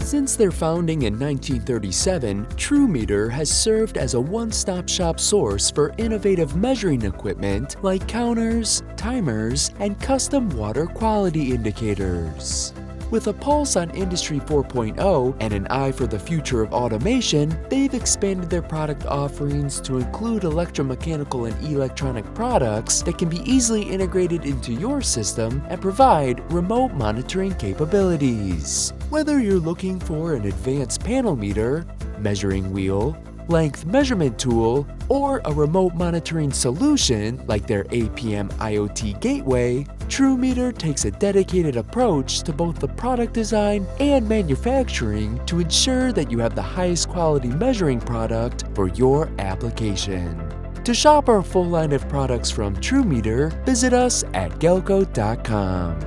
Since their founding in 1937, TRUMETER has served as a one-stop shop source for innovative measuring equipment like counters, timers, and custom water quality indicators. With a pulse on Industry 4.0 and an eye for the future of automation, they've expanded their product offerings to include electromechanical and electronic products that can be easily integrated into your system and provide remote monitoring capabilities. Whether you're looking for an advanced panel meter, measuring wheel, length measurement tool, or a remote monitoring solution like their APM IoT gateway, TRUMETER takes a dedicated approach to both the product design and manufacturing to ensure that you have the highest quality measuring product for your application. To shop our full line of products from TRUMETER, visit us at galco.com.